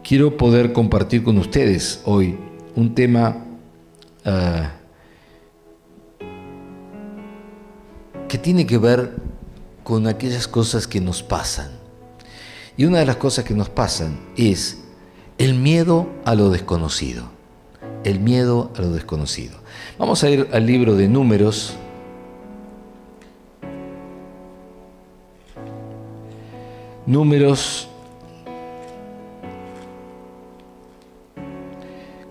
quiero poder compartir con ustedes hoy un tema que tiene que ver con aquellas cosas que nos pasan. Y una de las cosas que nos pasan es el miedo a lo desconocido. El miedo a lo desconocido. Vamos a ir al libro de Números. Números,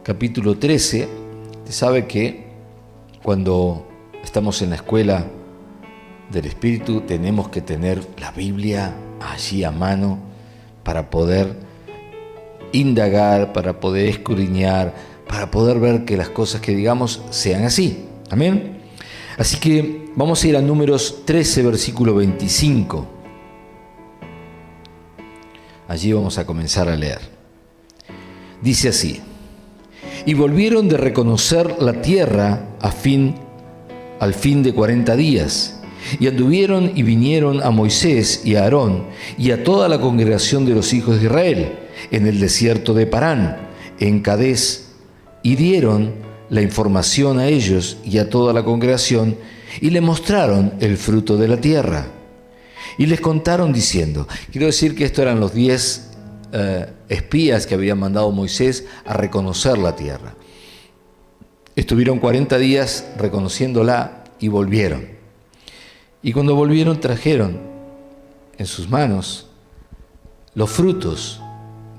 capítulo 13. Usted sabe que cuando estamos en la escuela del Espíritu tenemos que tener la Biblia allí a mano para poder indagar, para poder escudriñar, para poder ver que las cosas que digamos sean así. Amén. Así que vamos a ir a Números 13, versículo 25. Allí vamos a comenzar a leer. Dice así: y volvieron de reconocer la tierra al fin de 40 días, y anduvieron y vinieron a Moisés y a Aarón y a toda la congregación de los hijos de Israel en el desierto de Parán, en Cades, y dieron la información a ellos y a toda la congregación, y le mostraron el fruto de la tierra. Y les contaron diciendo, quiero decir que estos eran los 10 espías que había mandado Moisés a reconocer la tierra. Estuvieron 40 días reconociéndola y volvieron. Y cuando volvieron trajeron en sus manos los frutos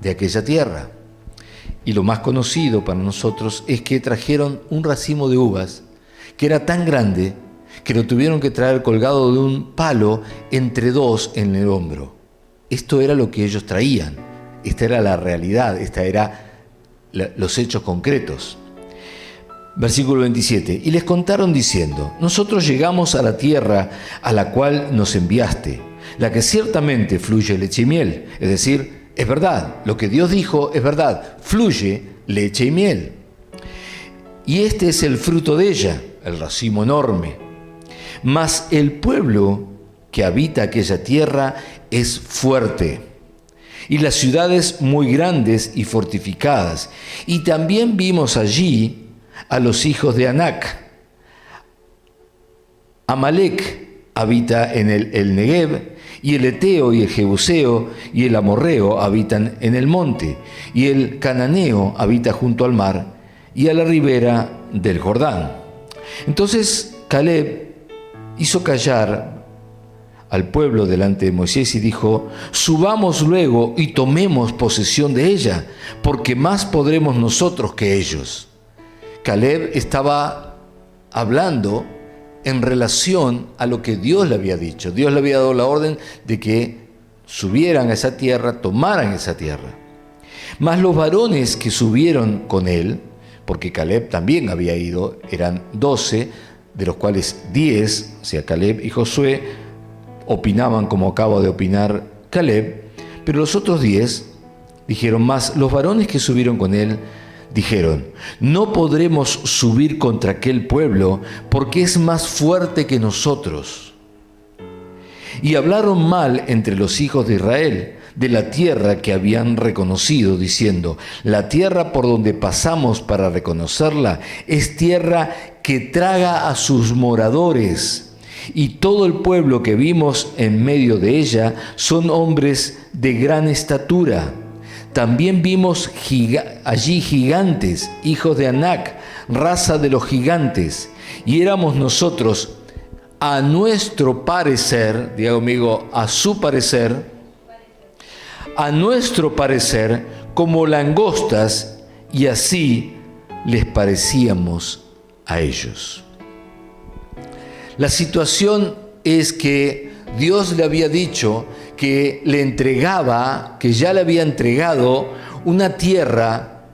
de aquella tierra. Y lo más conocido para nosotros es que trajeron un racimo de uvas que era tan grande que lo tuvieron que traer colgado de un palo entre dos en el hombro. Esto era lo que ellos traían, esta era la realidad, esta era los hechos concretos. Versículo 27, y les contaron diciendo, nosotros llegamos a la tierra a la cual nos enviaste, la que ciertamente fluye leche y miel, es decir, es verdad, lo que Dios dijo es verdad, fluye leche y miel. Y este es el fruto de ella, el racimo enorme. Mas el pueblo que habita aquella tierra es fuerte, y las ciudades muy grandes y fortificadas. Y también vimos allí a los hijos de Anac. Amalec habita en el Negev, y el Eteo y el Jebuseo y el Amorreo habitan en el monte, y el Cananeo habita junto al mar y a la ribera del Jordán. Entonces Caleb hizo callar al pueblo delante de Moisés y dijo, subamos luego y tomemos posesión de ella, porque más podremos nosotros que ellos. Caleb estaba hablando en relación a lo que Dios le había dicho. Dios le había dado la orden de que subieran a esa tierra, tomaran esa tierra. Mas los varones que subieron con él, porque Caleb también había ido, eran 12, de los cuales 10, o sea, Caleb y Josué, opinaban como acaba de opinar Caleb, pero los otros 10 dijeron, más los varones que subieron con él dijeron, no podremos subir contra aquel pueblo porque es más fuerte que nosotros. Y hablaron mal entre los hijos de Israel de la tierra que habían reconocido, diciendo, la tierra por donde pasamos para reconocerla es tierra que traga a sus moradores, y todo el pueblo que vimos en medio de ella son hombres de gran estatura. También vimos allí gigantes, hijos de Anac, raza de los gigantes, y éramos nosotros, a nuestro parecer, diga conmigo, a su parecer, a nuestro parecer, como langostas, y así les parecíamos a ellos. La situación es que Dios le había dicho que le entregaba, que ya le había entregado una tierra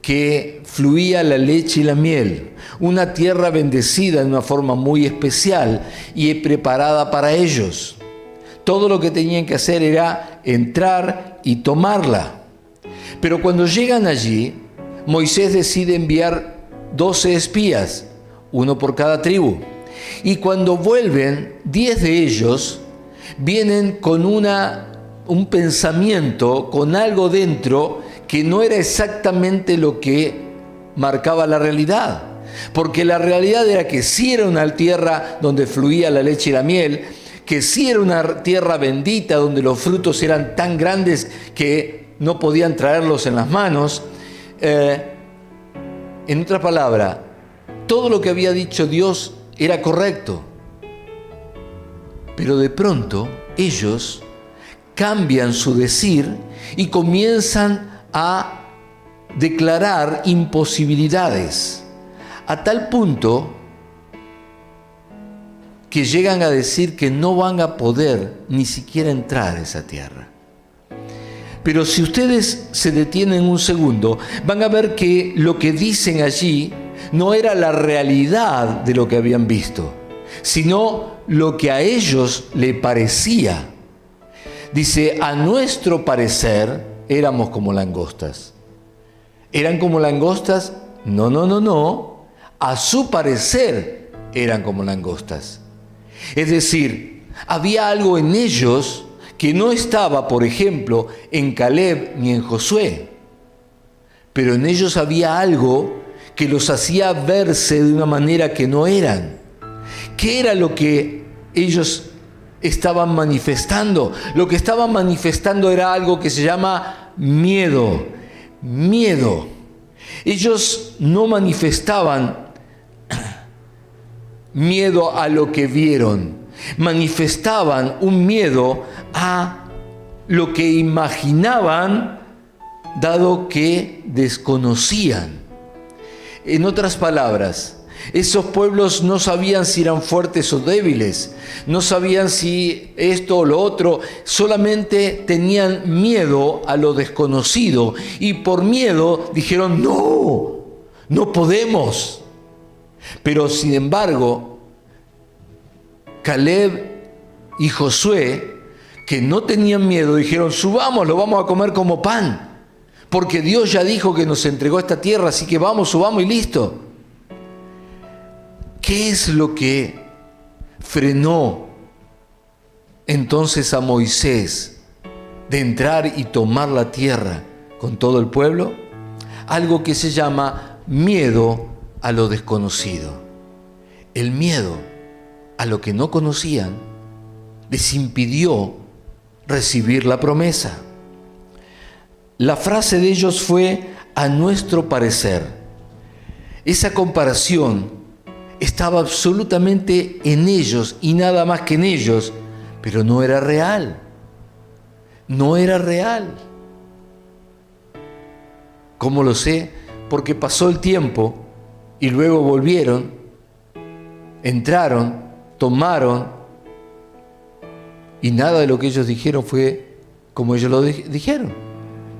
que fluía la leche y la miel, una tierra bendecida de una forma muy especial y preparada para ellos. Todo lo que tenían que hacer era entrar y tomarla. Pero cuando llegan allí, Moisés decide enviar 12 espías, uno por cada tribu. Y cuando vuelven, 10 de ellos vienen con un pensamiento, con algo dentro que no era exactamente lo que marcaba la realidad. Porque la realidad era que sí era una tierra donde fluía la leche y la miel, que sí era una tierra bendita donde los frutos eran tan grandes que no podían traerlos en las manos. En otra palabra, todo lo que había dicho Dios era correcto. Pero de pronto ellos cambian su decir y comienzan a declarar imposibilidades, a tal punto que llegan a decir que no van a poder ni siquiera entrar a esa tierra. Pero si ustedes se detienen un segundo, van a ver que lo que dicen allí no era la realidad de lo que habían visto, sino lo que a ellos le parecía. Dice, a nuestro parecer éramos como langostas. ¿Eran como langostas? No. A su parecer eran como langostas. Es decir, había algo en ellos que no estaba, por ejemplo, en Caleb ni en Josué. Pero en ellos había algo que los hacía verse de una manera que no eran. ¿Qué era lo que ellos estaban manifestando? Lo que estaban manifestando era algo que se llama miedo. Miedo. Ellos no manifestaban miedo a lo que vieron. Manifestaban un miedo a lo que imaginaban, dado que desconocían. En otras palabras, esos pueblos no sabían si eran fuertes o débiles, no sabían si esto o lo otro, solamente tenían miedo a lo desconocido y por miedo dijeron, no podemos. Pero sin embargo, Caleb y Josué, que no tenían miedo, dijeron, subamos, lo vamos a comer como pan, porque Dios ya dijo que nos entregó esta tierra, así que vamos, subamos y listo. ¿Qué es lo que frenó entonces a Moisés de entrar y tomar la tierra con todo el pueblo? Algo que se llama miedo a lo desconocido. El miedo a lo que no conocían les impidió recibir la promesa. La frase de ellos fue, a nuestro parecer. Esa comparación estaba absolutamente en ellos y nada más que en ellos, pero no era real. No era real. ¿Cómo lo sé? Porque pasó el tiempo y luego volvieron, entraron, tomaron y nada de lo que ellos dijeron fue como ellos lo dijeron.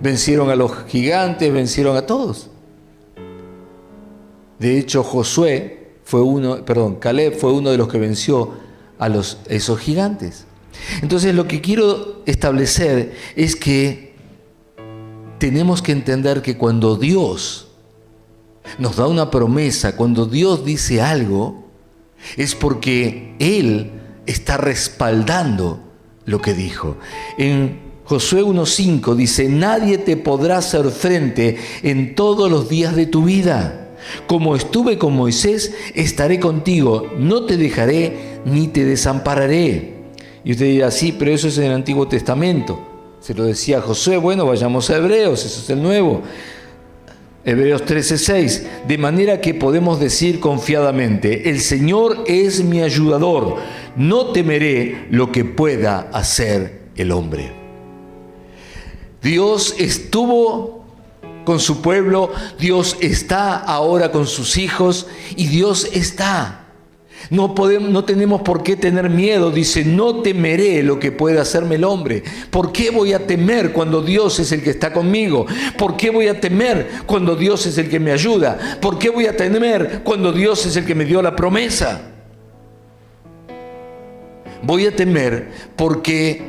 Vencieron a los gigantes, vencieron a todos. De hecho, Caleb fue uno de los que venció a esos gigantes. Entonces, lo que quiero establecer es que tenemos que entender que cuando Dios nos da una promesa, cuando Dios dice algo, es porque Él está respaldando lo que dijo. En Josué 1:5 dice, nadie te podrá hacer frente en todos los días de tu vida. Como estuve con Moisés, estaré contigo, no te dejaré ni te desampararé. Y usted dirá, sí, pero eso es en el Antiguo Testamento. Se lo decía Josué, bueno, vayamos a Hebreos, eso es el Nuevo. Hebreos 13:6, de manera que podemos decir confiadamente, el Señor es mi ayudador, no temeré lo que pueda hacer el hombre. Dios estuvo con su pueblo, Dios está ahora con sus hijos y Dios está. No tenemos por qué tener miedo. Dice, no temeré lo que pueda hacerme el hombre. ¿Por qué voy a temer cuando Dios es el que está conmigo? ¿Por qué voy a temer cuando Dios es el que me ayuda? ¿Por qué voy a temer cuando Dios es el que me dio la promesa? Voy a temer porque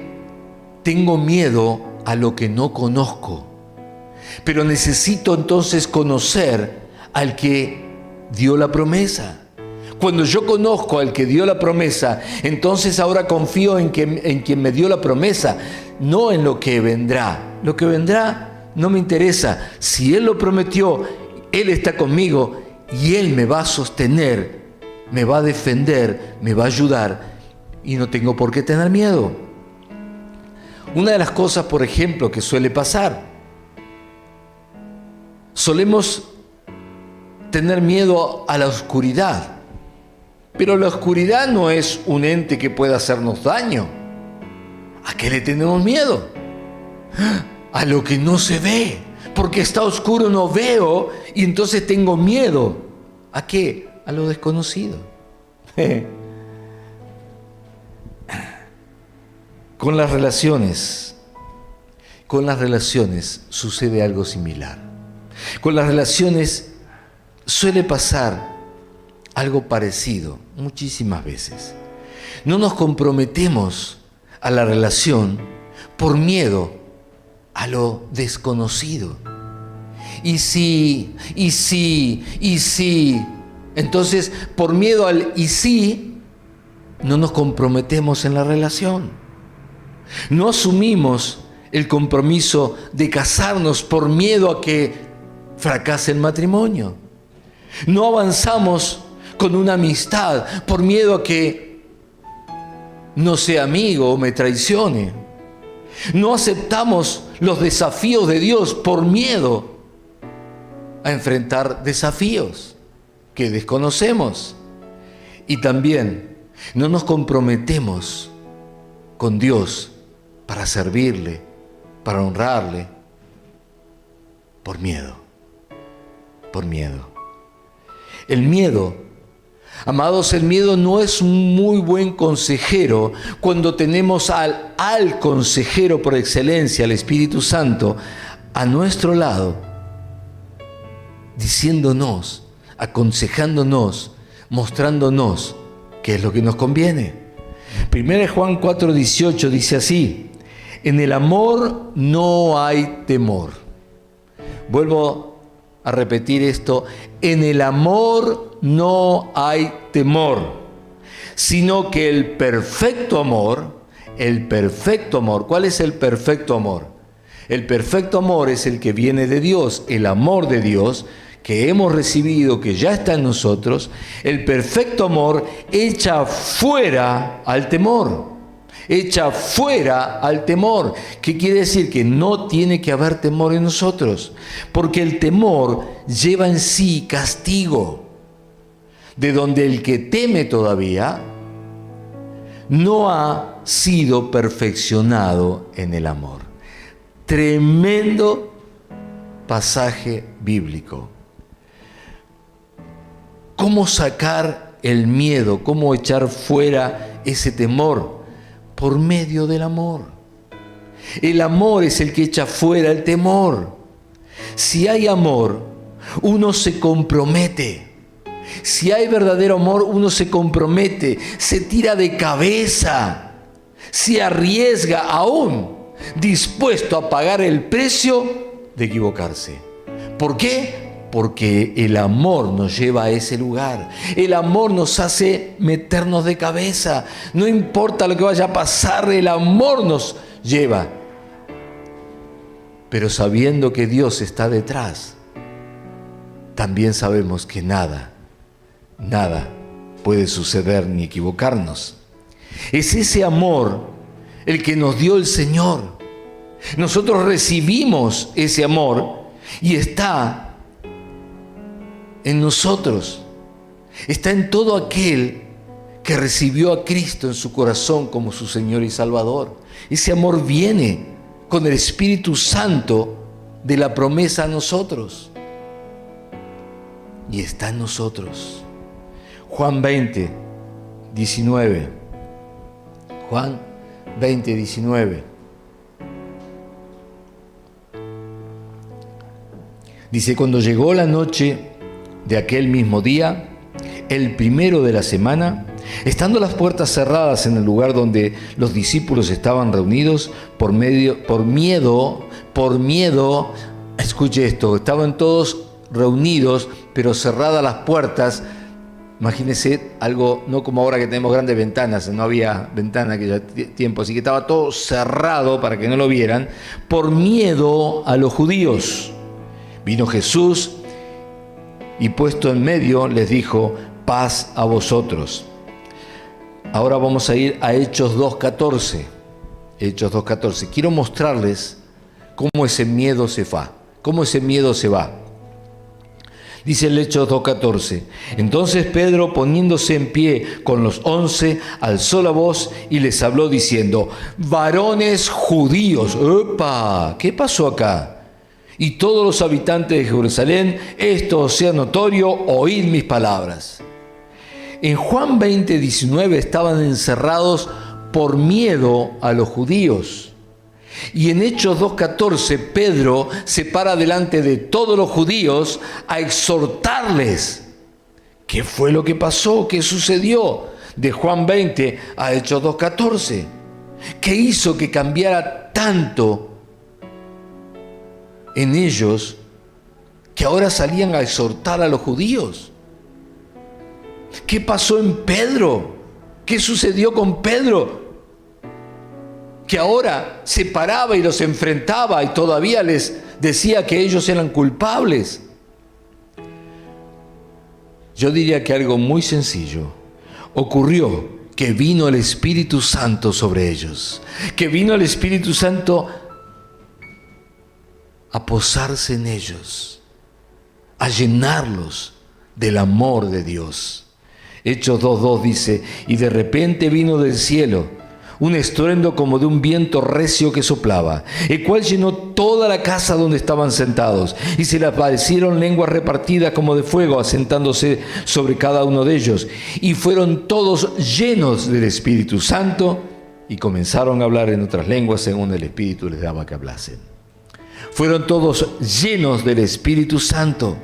tengo miedo a lo que no conozco. Pero necesito entonces conocer al que dio la promesa. Cuando yo conozco al que dio la promesa, entonces ahora confío en quien me dio la promesa, no en lo que vendrá. Lo que vendrá no me interesa. Si Él lo prometió, Él está conmigo y Él me va a sostener, me va a defender, me va a ayudar y no tengo por qué tener miedo. Una de las cosas, por ejemplo, que suele pasar, solemos tener miedo a la oscuridad, pero la oscuridad no es un ente que pueda hacernos daño. ¿A qué le tenemos miedo? A lo que no se ve, porque está oscuro, no veo, y entonces tengo miedo. ¿A qué? A lo desconocido. Con las relaciones sucede algo similar. Con las relaciones suele pasar algo parecido muchísimas veces. No nos comprometemos a la relación por miedo a lo desconocido. Y sí. Entonces, por miedo al y sí, no nos comprometemos en la relación. No asumimos el compromiso de casarnos por miedo a que fracase el matrimonio. No avanzamos con una amistad por miedo a que no sea amigo o me traicione. No aceptamos los desafíos de Dios por miedo a enfrentar desafíos que desconocemos. Y también no nos comprometemos con Dios para servirle, para honrarle, por miedo. El miedo, amados, el miedo no es un muy buen consejero cuando tenemos al consejero por excelencia, el Espíritu Santo, a nuestro lado, diciéndonos, aconsejándonos, mostrándonos qué es lo que nos conviene. 1 Juan 4:18 dice así: en el amor no hay temor. Vuelvo a repetir esto: en el amor no hay temor, sino que el perfecto amor, ¿cuál es el perfecto amor? El perfecto amor es el que viene de Dios, el amor de Dios que hemos recibido, que ya está en nosotros. El perfecto amor echa fuera al temor. Echa fuera al temor. ¿Qué quiere decir? Que no tiene que haber temor en nosotros, porque el temor lleva en sí castigo, de donde el que teme todavía no ha sido perfeccionado en el amor. Tremendo pasaje bíblico. ¿Cómo sacar el miedo? ¿Cómo echar fuera ese temor? Por medio del amor. El amor es el que echa fuera el temor. Si hay amor, uno se compromete. Si hay verdadero amor, uno se compromete, se tira de cabeza, se arriesga aún, dispuesto a pagar el precio de equivocarse. ¿Por qué? Porque el amor nos lleva a ese lugar. El amor nos hace meternos de cabeza. No importa lo que vaya a pasar, el amor nos lleva. Pero sabiendo que Dios está detrás, también sabemos que nada puede suceder ni equivocarnos. Es ese amor el que nos dio el Señor. Nosotros recibimos ese amor y está en nosotros, está en todo aquel que recibió a Cristo en su corazón como su Señor y Salvador. Ese amor viene con el Espíritu Santo de la promesa a nosotros y está en nosotros. Juan 20:19. Juan 20:19. Dice: cuando llegó la noche de aquel mismo día, el primero de la semana, estando las puertas cerradas en el lugar donde los discípulos estaban reunidos, por miedo, escuche esto, estaban todos reunidos, pero cerradas las puertas, Imagínense algo, no como ahora que tenemos grandes ventanas, no había ventana aquella tiempo, así que estaba todo cerrado para que no lo vieran, por miedo a los judíos. Vino Jesús y puesto en medio les dijo: paz a vosotros. Ahora vamos a ir a Hechos 2:14. Hechos 2:14. Quiero mostrarles cómo ese miedo se va. Cómo ese miedo se va. Dice el Hechos 2:14. Entonces Pedro, poniéndose en pie con los 11, alzó la voz y les habló diciendo: varones judíos. ¡Epa! ¿Qué pasó acá? Y todos los habitantes de Jerusalén, esto os sea notorio, oíd mis palabras. En Juan 20:19 estaban encerrados por miedo a los judíos. Y en Hechos 2:14 Pedro se para delante de todos los judíos a exhortarles. ¿Qué fue lo que pasó? ¿Qué sucedió de Juan 20 a Hechos 2:14? ¿Qué hizo que cambiara tanto en ellos que ahora salían a exhortar a los judíos? ¿Qué pasó en Pedro? ¿Qué sucedió con Pedro? Que ahora se paraba y los enfrentaba y todavía les decía que ellos eran culpables. Yo diría que algo muy sencillo ocurrió, que vino el Espíritu Santo sobre ellos, que vino el Espíritu Santo a posarse en ellos, a llenarlos del amor de Dios. Hechos 2:2 dice: y de repente vino del cielo un estruendo como de un viento recio que soplaba, el cual llenó toda la casa donde estaban sentados, y se les aparecieron lenguas repartidas como de fuego, asentándose sobre cada uno de ellos, y fueron todos llenos del Espíritu Santo, y comenzaron a hablar en otras lenguas según el Espíritu les daba que hablasen. Fueron todos llenos del Espíritu Santo.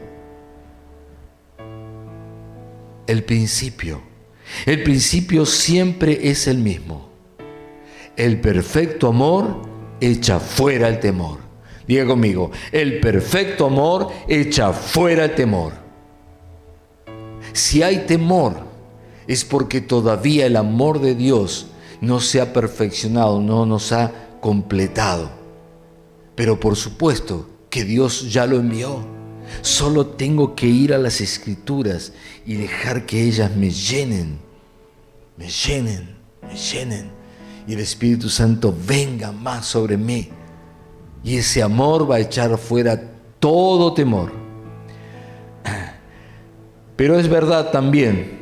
El principio siempre es el mismo. El perfecto amor echa fuera el temor. Diga conmigo: el perfecto amor echa fuera el temor. Si hay temor, es porque todavía el amor de Dios no se ha perfeccionado, no nos ha completado. Pero por supuesto que Dios ya lo envió. Solo tengo que ir a las Escrituras y dejar que ellas me llenen. Y el Espíritu Santo venga más sobre mí. Y ese amor va a echar fuera todo temor. Pero es verdad también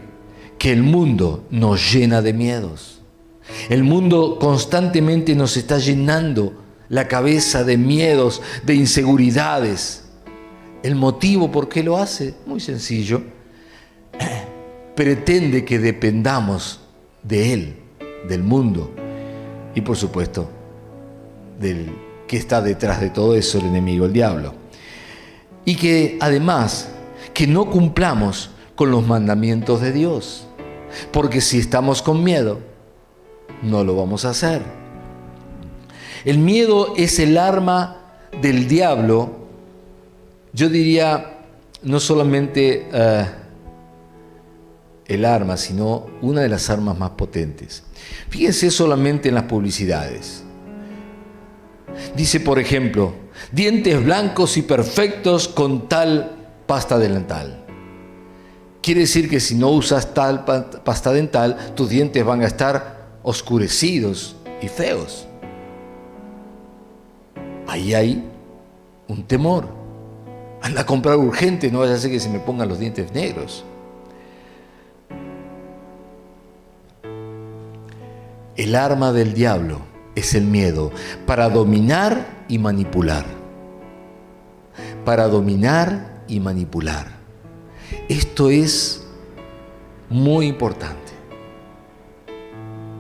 que el mundo nos llena de miedos. El mundo constantemente nos está llenando la cabeza de miedos, de inseguridades. El motivo por qué lo hace, muy sencillo. Pretende que dependamos de él, del mundo. Y por supuesto, del que está detrás de todo eso, el enemigo, el diablo. Y que además, que no cumplamos con los mandamientos de Dios. Porque si estamos con miedo, no lo vamos a hacer. El miedo es el arma del diablo. Yo diría, no solamente el arma, sino una de las armas más potentes. Fíjense solamente en las publicidades. Dice, por ejemplo, dientes blancos y perfectos con tal pasta dental. Quiere decir que si no usas tal pasta dental, tus dientes van a estar oscurecidos y feos. Ahí hay un temor. Anda a comprar urgente, no vaya a ser que se me pongan los dientes negros. El arma del diablo es el miedo para dominar y manipular. Para dominar y manipular. Esto es muy importante.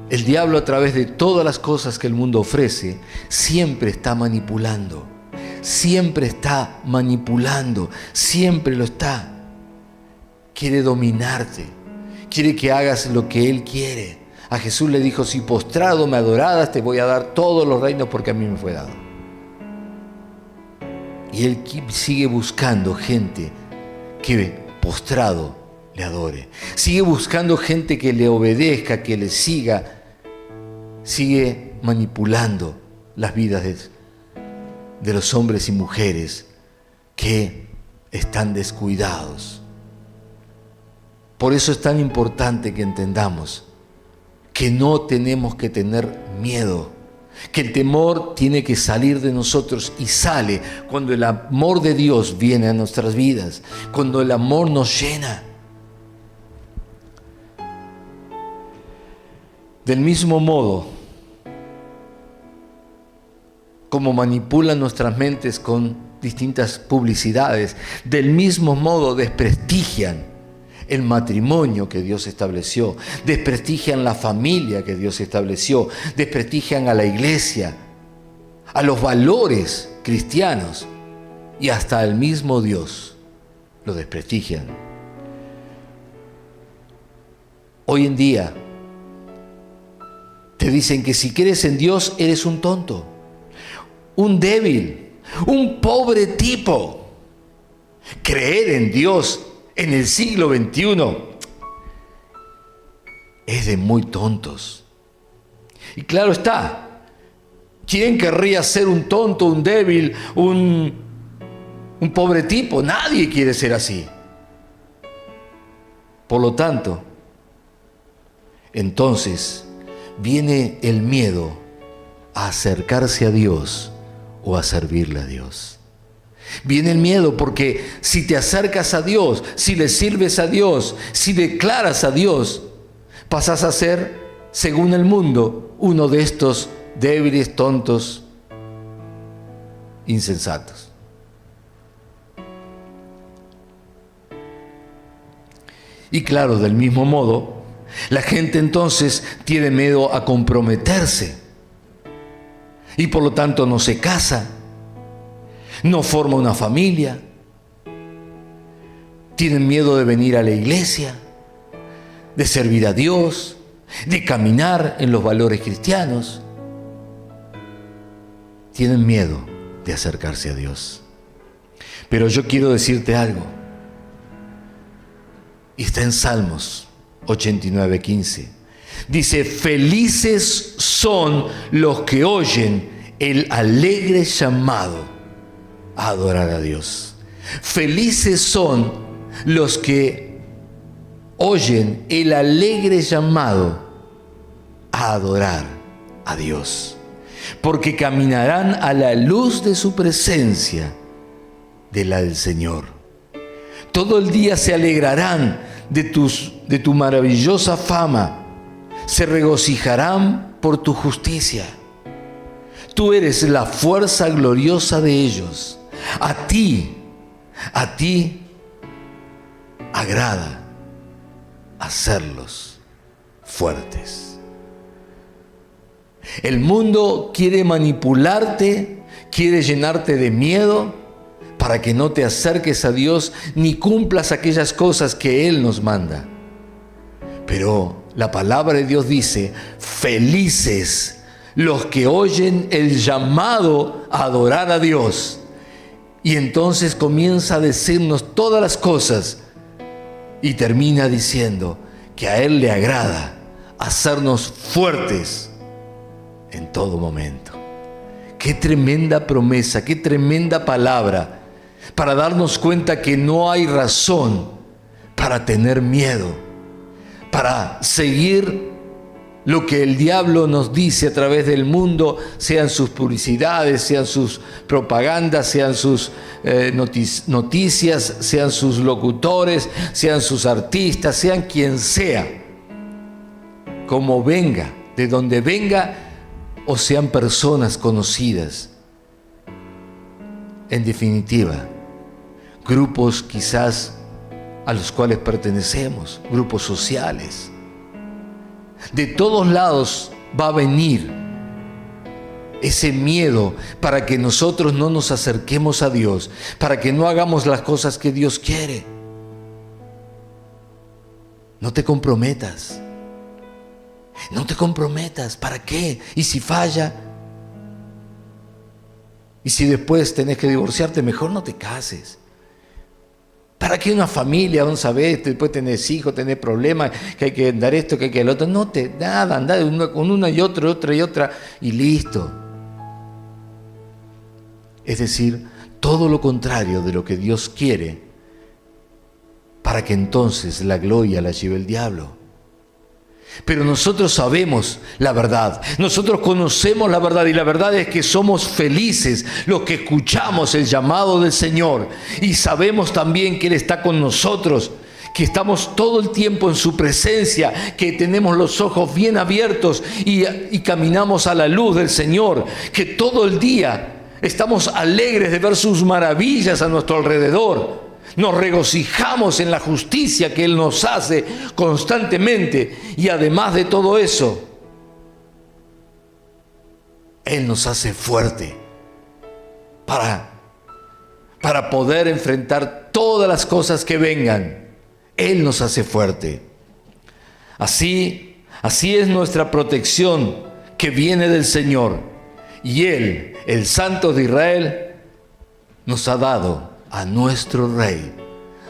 El diablo, a través de todas las cosas que el mundo ofrece, siempre está manipulando. Siempre está manipulando. Siempre lo está. Quiere dominarte. Quiere que hagas lo que él quiere. A Jesús le dijo: si postrado me adoradas, te voy a dar todos los reinos porque a mí me fue dado. Y él sigue buscando gente que postrado le adore. Sigue buscando gente que le obedezca, que le siga. Sigue manipulando las vidas de los hombres y mujeres que están descuidados. Por eso es tan importante que entendamos que no tenemos que tener miedo, que el temor tiene que salir de nosotros y sale cuando el amor de Dios viene a nuestras vidas, cuando el amor nos llena. Del mismo modo, como manipulan nuestras mentes con distintas publicidades, del mismo modo desprestigian el matrimonio que Dios estableció, desprestigian la familia que Dios estableció, desprestigian a la iglesia, a los valores cristianos y hasta al mismo Dios lo desprestigian. Hoy en día te dicen que si crees en Dios eres un tonto, un débil, un pobre tipo. Creer en Dios en el siglo XXI es de muy tontos. Y claro está, ¿quién querría ser un tonto, un débil, un pobre tipo? Nadie quiere ser así. Por lo tanto, entonces viene el miedo a acercarse a Dios o a servirle a Dios. Viene el miedo porque si te acercas a Dios, si le sirves a Dios, si declaras a Dios, pasas a ser, según el mundo, uno de estos débiles, tontos, insensatos. Y claro, del mismo modo, la gente entonces tiene miedo a comprometerse y por lo tanto no se casa, no forma una familia, tienen miedo de venir a la iglesia, de servir a Dios, de caminar en los valores cristianos. Tienen miedo de acercarse a Dios. Pero yo quiero decirte algo, y está en Salmos 89:15. Dice: felices son los que oyen el alegre llamado a adorar a Dios. Felices son los que oyen el alegre llamado a adorar a Dios, porque caminarán a la luz de su presencia, de la del Señor. Todo el día se alegrarán de tu maravillosa fama, se regocijarán por tu justicia. Tú eres la fuerza gloriosa de ellos. A ti agrada hacerlos fuertes. El mundo quiere manipularte, quiere llenarte de miedo para que no te acerques a Dios ni cumplas aquellas cosas que Él nos manda. Pero la palabra de Dios dice: felices los que oyen el llamado a adorar a Dios. Y entonces comienza a decirnos todas las cosas y termina diciendo que a Él le agrada hacernos fuertes en todo momento. Qué tremenda promesa, qué tremenda palabra para darnos cuenta que no hay razón para tener miedo, para seguir lo que el diablo nos dice a través del mundo, sean sus publicidades, sean sus propagandas, sean sus noticias, sean sus locutores, sean sus artistas, sean quien sea, como venga, de donde venga, o sean personas conocidas. En definitiva, grupos quizás a los cuales pertenecemos, grupos sociales. De todos lados va a venir ese miedo para que nosotros no nos acerquemos a Dios, para que no hagamos las cosas que Dios quiere. No te comprometas. No te comprometas. ¿Para qué? ¿Y si falla? ¿Y si después tenés que divorciarte? Mejor no te cases. ¿Para qué una familia? Vamos a ver, después tenés hijos, tenés problemas, que hay que dar esto, que hay que el otro. No te nada, andá con una y otra y listo. Es decir, todo lo contrario de lo que Dios quiere, para que entonces la gloria la lleve el diablo. Pero nosotros sabemos la verdad, nosotros conocemos la verdad, y la verdad es que somos felices los que escuchamos el llamado del Señor y sabemos también que Él está con nosotros, que estamos todo el tiempo en su presencia, que tenemos los ojos bien abiertos y caminamos a la luz del Señor, que todo el día estamos alegres de ver sus maravillas a nuestro alrededor. Nos regocijamos en la justicia que Él nos hace constantemente, y además de todo eso, Él nos hace fuerte para poder enfrentar todas las cosas que vengan. Él nos hace fuerte. Así es nuestra protección que viene del Señor, y Él, el Santo de Israel, nos ha dado a nuestro Rey,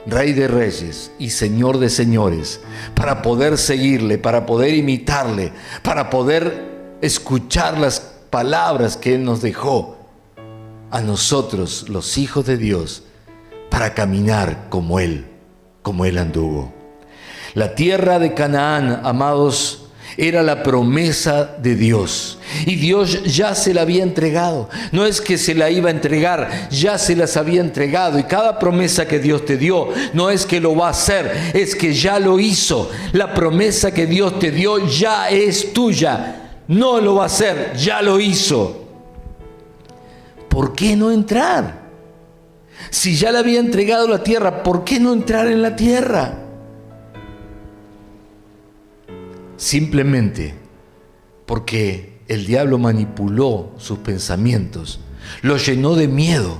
Rey de Reyes y Señor de Señores, para poder seguirle, para poder imitarle, para poder escuchar las palabras que Él nos dejó a nosotros, los hijos de Dios, para caminar como Él anduvo. La tierra de Canaán, amados, era la promesa de Dios, y Dios ya se la había entregado. No es que se la iba a entregar, ya se las había entregado. Y cada promesa que Dios te dio, no es que lo va a hacer, es que ya lo hizo. La promesa que Dios te dio ya es tuya, no lo va a hacer, ya lo hizo. ¿Por qué no entrar? Si ya le había entregado la tierra, ¿por qué no entrar en la tierra? Simplemente porque el diablo manipuló sus pensamientos, los llenó de miedo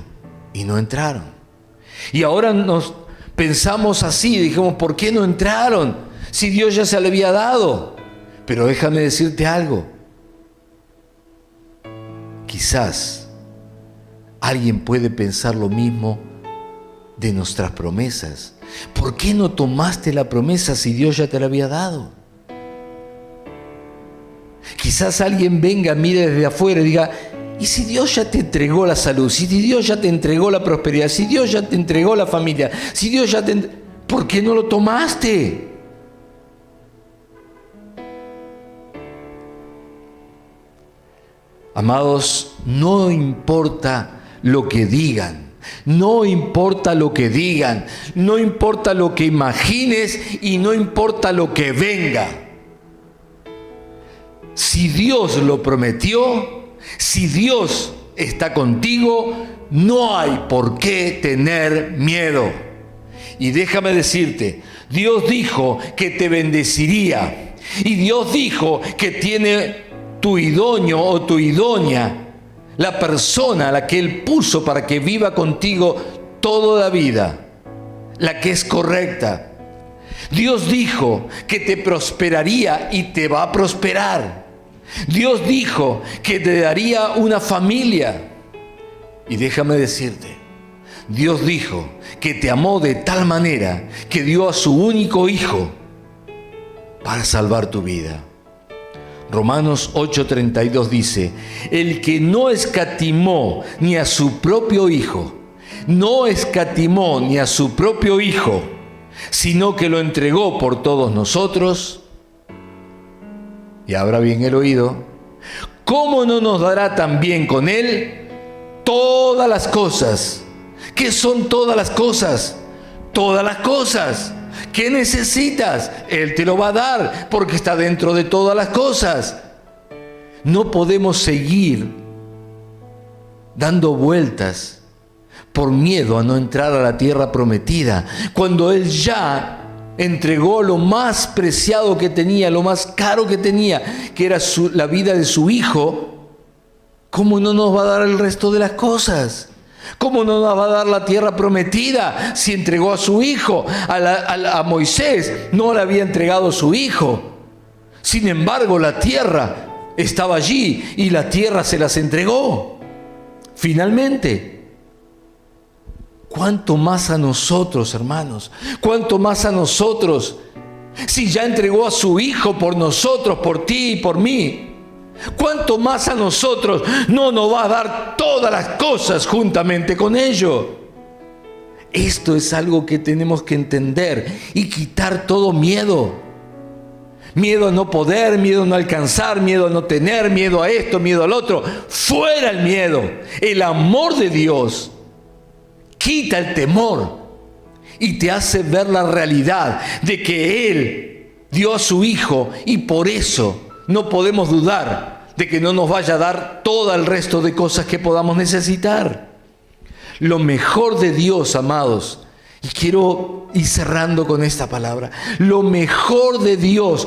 y no entraron. Y ahora nos pensamos así, dijimos, ¿por qué no entraron? Si Dios ya se le había dado. Pero déjame decirte algo. Quizás alguien puede pensar lo mismo de nuestras promesas. ¿Por qué no tomaste la promesa si Dios ya te la había dado? Quizás alguien venga, mire desde afuera y diga, ¿y si Dios ya te entregó la salud? Si Dios ya te entregó la prosperidad, si Dios ya te entregó la familia, si Dios ya te... ¿Por qué no lo tomaste? Amados, no importa lo que digan, no importa lo que digan, no importa lo que imagines y no importa lo que venga. Si Dios lo prometió, si Dios está contigo, no hay por qué tener miedo. Y déjame decirte, Dios dijo que te bendeciría, y Dios dijo que tiene tu idóneo o tu idónea, la persona a la que Él puso para que viva contigo toda la vida, la que es correcta. Dios dijo que te prosperaría y te va a prosperar. Dios dijo que te daría una familia. Y déjame decirte, Dios dijo que te amó de tal manera que dio a su único hijo para salvar tu vida. Romanos 8:32 dice, el que no escatimó ni a su propio hijo, sino que lo entregó por todos nosotros, y abra bien el oído, ¿cómo no nos dará también con Él todas las cosas? ¿Qué son todas las cosas? Todas las cosas. ¿Qué necesitas? Él te lo va a dar porque está dentro de todas las cosas. No podemos seguir dando vueltas por miedo a no entrar a la tierra prometida, cuando Él ya entregó lo más preciado que tenía, lo más caro que tenía, que era la vida de su hijo. ¿Cómo no nos va a dar el resto de las cosas? ¿Cómo no nos va a dar la tierra prometida si entregó a su hijo? A Moisés no le había entregado su hijo. Sin embargo, la tierra estaba allí y la tierra se las entregó. Finalmente. ¿cuánto más a nosotros, hermanos? ¿Cuánto más a nosotros? Si ya entregó a su Hijo por nosotros, por ti y por mí, ¿cuánto más a nosotros no nos va a dar todas las cosas juntamente con ello? Esto es algo que tenemos que entender y quitar todo miedo. Miedo a no poder, miedo a no alcanzar, miedo a no tener, miedo a esto, miedo al otro. Fuera el miedo. El amor de Dios quita el temor y te hace ver la realidad de que Él dio a su Hijo y por eso no podemos dudar de que no nos vaya a dar todo el resto de cosas que podamos necesitar. Lo mejor de Dios, amados, y quiero ir cerrando con esta palabra, lo mejor de Dios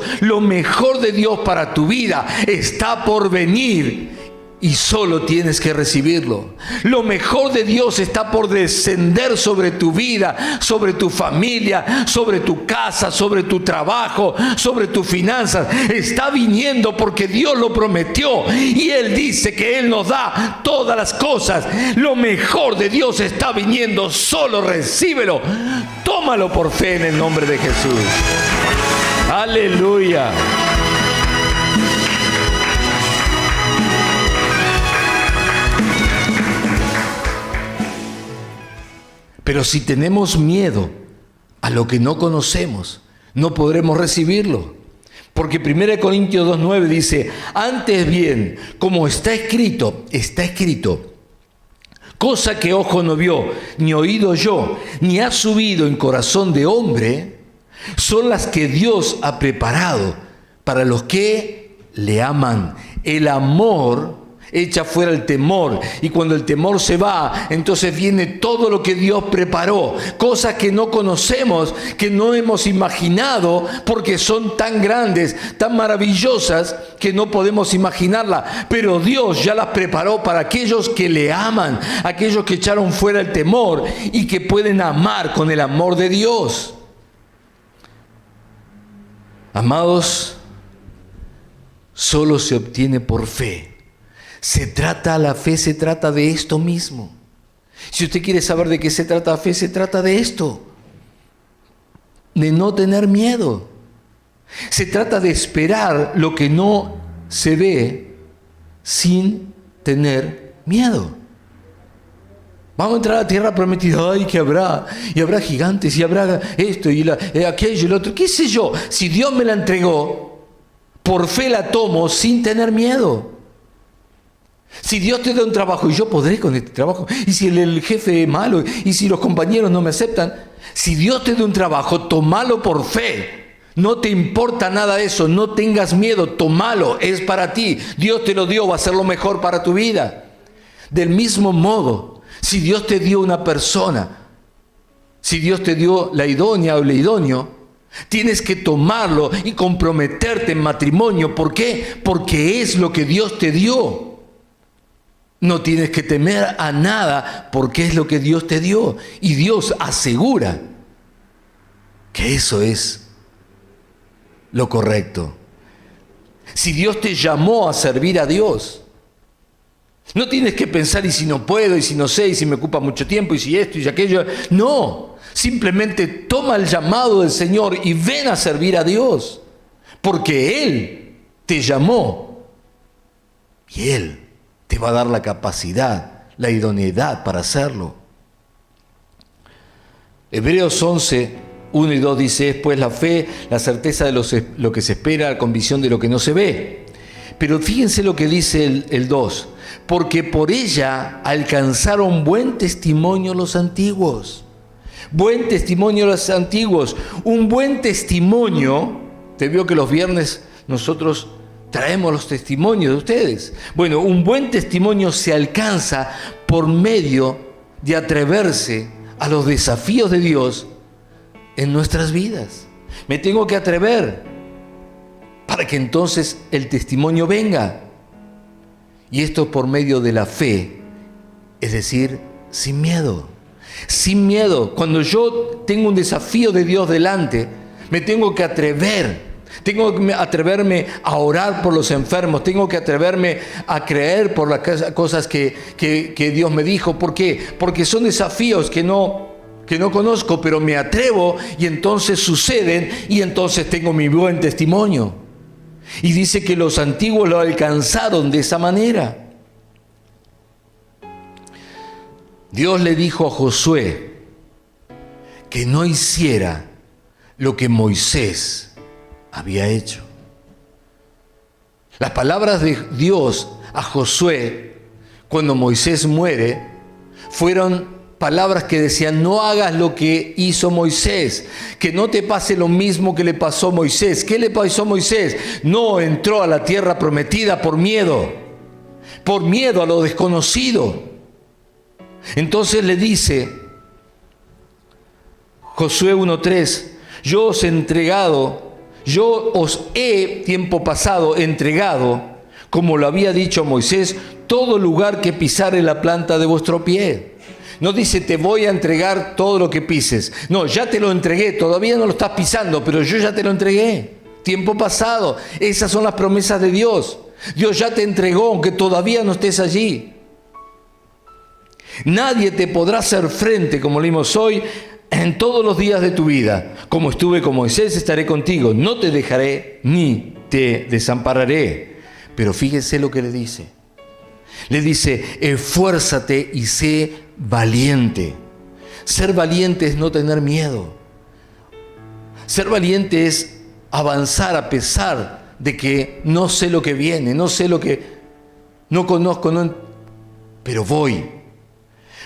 para tu vida está por venir. Y solo tienes que recibirlo. Lo mejor de Dios está por descender sobre tu vida, sobre tu familia, sobre tu casa, sobre tu trabajo, sobre tus finanzas. Está viniendo porque Dios lo prometió. Y Él dice que Él nos da todas las cosas. Lo mejor de Dios está viniendo. Solo recíbelo. Tómalo por fe en el nombre de Jesús. Aleluya. Pero si tenemos miedo a lo que no conocemos, no podremos recibirlo. Porque 1 Corintios 2:9 dice, antes bien, como está escrito, cosa que ojo no vio, ni oído oyó, ni ha subido en corazón de hombre, son las que Dios ha preparado para los que le aman. El amor echa fuera el temor, y cuando el temor se va, entonces viene todo lo que Dios preparó, cosas que no conocemos, que no hemos imaginado, porque son tan grandes, tan maravillosas, que no podemos imaginarlas, pero Dios ya las preparó para aquellos que le aman, aquellos que echaron fuera el temor y que pueden amar con el amor de Dios. Amados, solo se obtiene por fe. La fe se trata de esto mismo. Si usted quiere saber de qué se trata la fe, se trata de esto. De no tener miedo. Se trata de esperar lo que no se ve sin tener miedo. Vamos a entrar a la tierra prometida. Ay, que habrá. Y habrá gigantes, y habrá esto, y aquello, y lo otro. ¿Qué sé yo? Si Dios me la entregó, por fe la tomo sin tener miedo. Si Dios te da un trabajo, y yo podré con este trabajo, y si el jefe es malo, y si los compañeros no me aceptan, si Dios te da un trabajo, tómalo por fe. No te importa nada de eso, no tengas miedo, tómalo, es para ti. Dios te lo dio, va a ser lo mejor para tu vida. Del mismo modo, si Dios te dio una persona, si Dios te dio la idónea o el idóneo, tienes que tomarlo y comprometerte en matrimonio. ¿Por qué? Porque es lo que Dios te dio. No tienes que temer a nada porque es lo que Dios te dio. Y Dios asegura que eso es lo correcto. Si Dios te llamó a servir a Dios, no tienes que pensar, y si no puedo, y si no sé, y si me ocupa mucho tiempo, y si esto y si aquello. No, simplemente toma el llamado del Señor y ven a servir a Dios. Porque Él te llamó y Él te va a dar la capacidad, la idoneidad para hacerlo. Hebreos 11, 1 y 2 dice, es pues la fe, la certeza de lo que se espera, la convicción de lo que no se ve. Pero fíjense lo que dice el 2, porque por ella alcanzaron buen testimonio los antiguos. Buen testimonio los antiguos. Un buen testimonio, te veo que los viernes nosotros traemos los testimonios de ustedes. Bueno, un buen testimonio se alcanza por medio de atreverse a los desafíos de Dios en nuestras vidas. Me tengo que atrever para que entonces el testimonio venga. Y esto por medio de la fe, es decir, sin miedo. Sin miedo. Cuando yo tengo un desafío de Dios delante, me tengo que atrever. Tengo que atreverme a orar por los enfermos. Tengo que atreverme a creer por las cosas que Dios me dijo. ¿Por qué? Porque son desafíos que no conozco, pero me atrevo y entonces suceden y entonces tengo mi buen testimonio. Y dice que los antiguos lo alcanzaron de esa manera. Dios le dijo a Josué que no hiciera lo que Moisés había hecho. Las palabras de Dios a Josué cuando Moisés muere fueron palabras que decían: no hagas lo que hizo Moisés, que no te pase lo mismo que le pasó a Moisés. ¿Qué le pasó a Moisés? No entró a la tierra prometida por miedo a lo desconocido. Entonces le dice Josué 1:3: yo os he tiempo pasado entregado, como lo había dicho a Moisés, todo lugar que pisare la planta de vuestro pie. No dice te voy a entregar todo lo que pises. No, ya te lo entregué, todavía no lo estás pisando, pero yo ya te lo entregué. Tiempo pasado. Esas son las promesas de Dios. Dios ya te entregó, aunque todavía no estés allí. Nadie te podrá hacer frente, como leímos hoy, en todos los días de tu vida. Como estuve con Moisés, estaré contigo. No te dejaré ni te desampararé. Pero fíjese lo que le dice. Le dice: esfuérzate y sé valiente. Ser valiente es no tener miedo. Ser valiente es avanzar a pesar de que no sé lo que viene, no sé lo que no conozco, pero voy.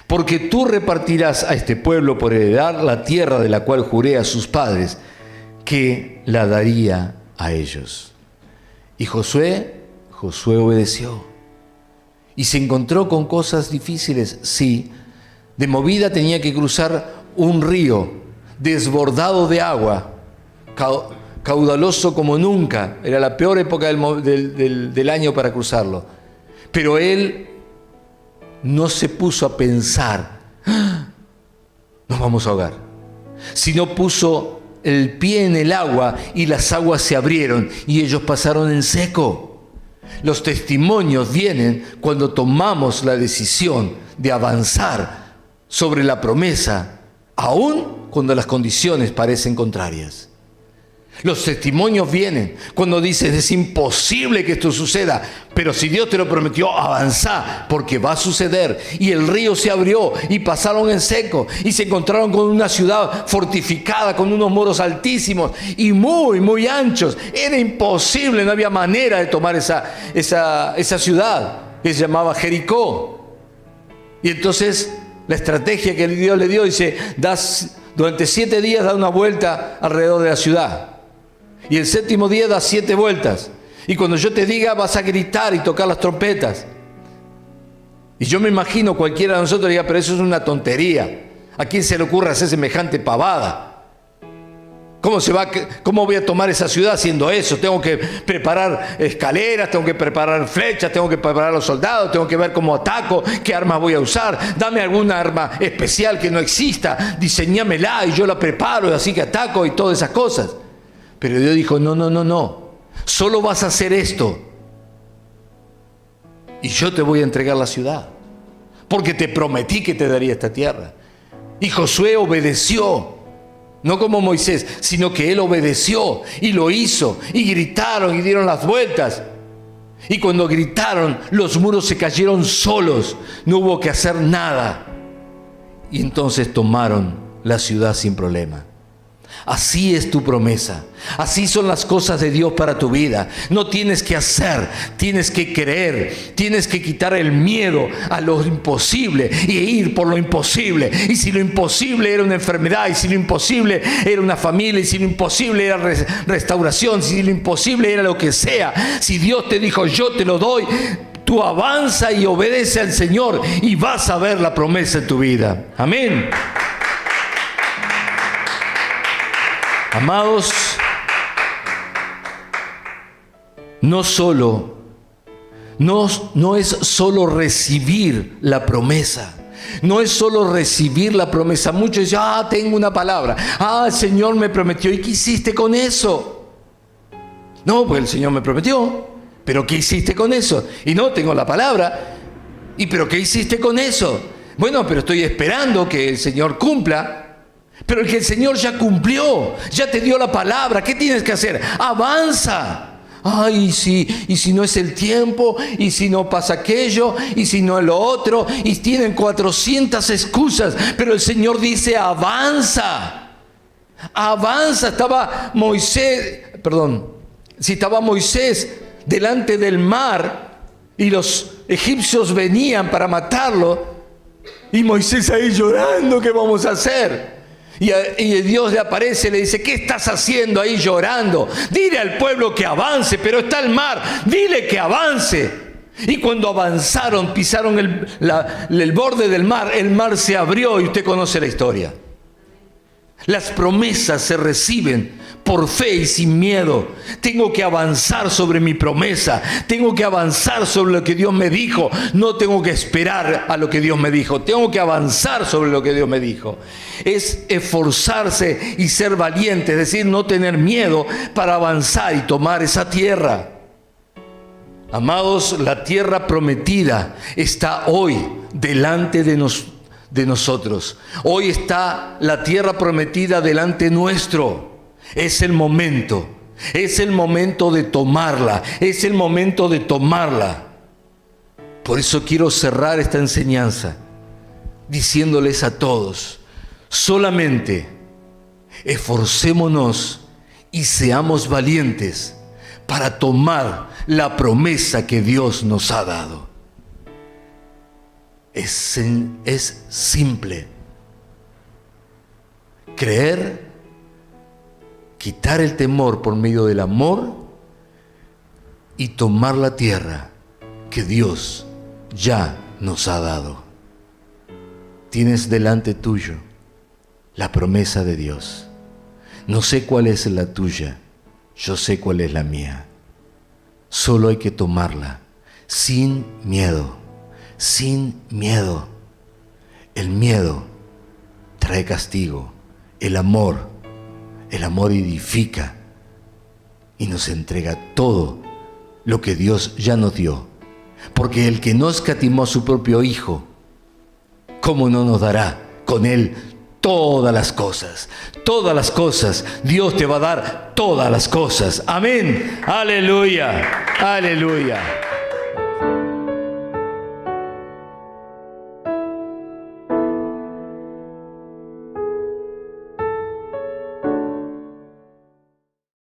Porque tú repartirás a este pueblo por heredar la tierra de la cual juré a sus padres que la daría a ellos. Y Josué obedeció. Y se encontró con cosas difíciles, sí. De movida tenía que cruzar un río desbordado de agua, caudaloso como nunca. Era la peor época del año para cruzarlo. Pero él no se puso a pensar: nos vamos a ahogar. Sino puso el pie en el agua y las aguas se abrieron y ellos pasaron en seco. Los testimonios vienen cuando tomamos la decisión de avanzar sobre la promesa, aun cuando las condiciones parecen contrarias. Los testimonios vienen cuando dices: es imposible que esto suceda, pero si Dios te lo prometió, avanzá, porque va a suceder. Y el río se abrió y pasaron en seco y se encontraron con una ciudad fortificada con unos muros altísimos y muy, muy anchos. Era imposible, no había manera de tomar esa ciudad que se llamaba Jericó. Y entonces la estrategia que Dios le dio dice: durante 7 días da una vuelta alrededor de la ciudad. Y el 7º día da 7 vueltas. Y cuando yo te diga, vas a gritar y tocar las trompetas. Y yo me imagino cualquiera de nosotros diga: pero eso es una tontería. ¿A quién se le ocurre hacer semejante pavada? ¿Cómo voy a tomar esa ciudad haciendo eso? Tengo que preparar escaleras, tengo que preparar flechas, tengo que preparar a los soldados, tengo que ver cómo ataco, qué armas voy a usar. Dame alguna arma especial que no exista, diseñámela y yo la preparo, así que ataco y todas esas cosas. Pero Dios dijo: no. Solo vas a hacer esto. Y yo te voy a entregar la ciudad. Porque te prometí que te daría esta tierra. Y Josué obedeció. No como Moisés, sino que él obedeció y lo hizo. Y gritaron y dieron las vueltas. Y cuando gritaron, los muros se cayeron solos. No hubo que hacer nada. Y entonces tomaron la ciudad sin problema. Así es tu promesa. Así son las cosas de Dios para tu vida. No tienes que hacer, tienes que creer. Tienes que quitar el miedo a lo imposible y ir por lo imposible. Y si lo imposible era una enfermedad, y si lo imposible era una familia, y si lo imposible era restauración, si lo imposible era lo que sea, si Dios te dijo: yo te lo doy, tú avanza y obedece al Señor y vas a ver la promesa en tu vida. Amén. Amados, no es solo recibir la promesa. No es solo recibir la promesa. Muchos dicen: tengo una palabra. El Señor me prometió. ¿Y qué hiciste con eso? No, pues el Señor me prometió. ¿Pero qué hiciste con eso? Y no, tengo la palabra. ¿Y pero qué hiciste con eso? Bueno, pero estoy esperando que el Señor cumpla. Pero el que el Señor ya cumplió, ya te dio la palabra. ¿Qué tienes que hacer? Avanza. Ay, sí, y si no es el tiempo, y si no pasa aquello, y si no es lo otro, y tienen 400 excusas, pero el Señor dice, avanza, avanza. Estaba Moisés delante del mar, y los egipcios venían para matarlo, y Moisés ahí llorando, ¿qué vamos a hacer? Y Dios le aparece y le dice, ¿qué estás haciendo ahí llorando? Dile al pueblo que avance, pero está el mar, dile que avance. Y cuando avanzaron, pisaron el borde del mar, el mar se abrió y usted conoce la historia. Las promesas se reciben por fe y sin miedo. Tengo que avanzar sobre mi promesa. Tengo que avanzar sobre lo que Dios me dijo. No tengo que esperar a lo que Dios me dijo. Tengo que avanzar sobre lo que Dios me dijo. Es esforzarse y ser valiente, es decir, no tener miedo para avanzar y tomar esa tierra. Amados, la tierra prometida está hoy delante de nosotros. Hoy está la tierra prometida delante nuestro. Es el momento de tomarla, es el momento de tomarla. Por eso quiero cerrar esta enseñanza diciéndoles a todos, solamente esforcémonos y seamos valientes para tomar la promesa que Dios nos ha dado. Es simple. Creer, quitar el temor por medio del amor y tomar la tierra que Dios ya nos ha dado. Tienes delante tuyo la promesa de Dios. No sé cuál es la tuya, yo sé cuál es la mía. Solo hay que tomarla sin miedo, sin miedo. El miedo trae castigo, el amor edifica y nos entrega todo lo que Dios ya nos dio. Porque el que no escatimó a su propio Hijo, ¿cómo no nos dará con Él todas las cosas? Todas las cosas. Dios te va a dar todas las cosas. Amén. Aleluya. Aleluya.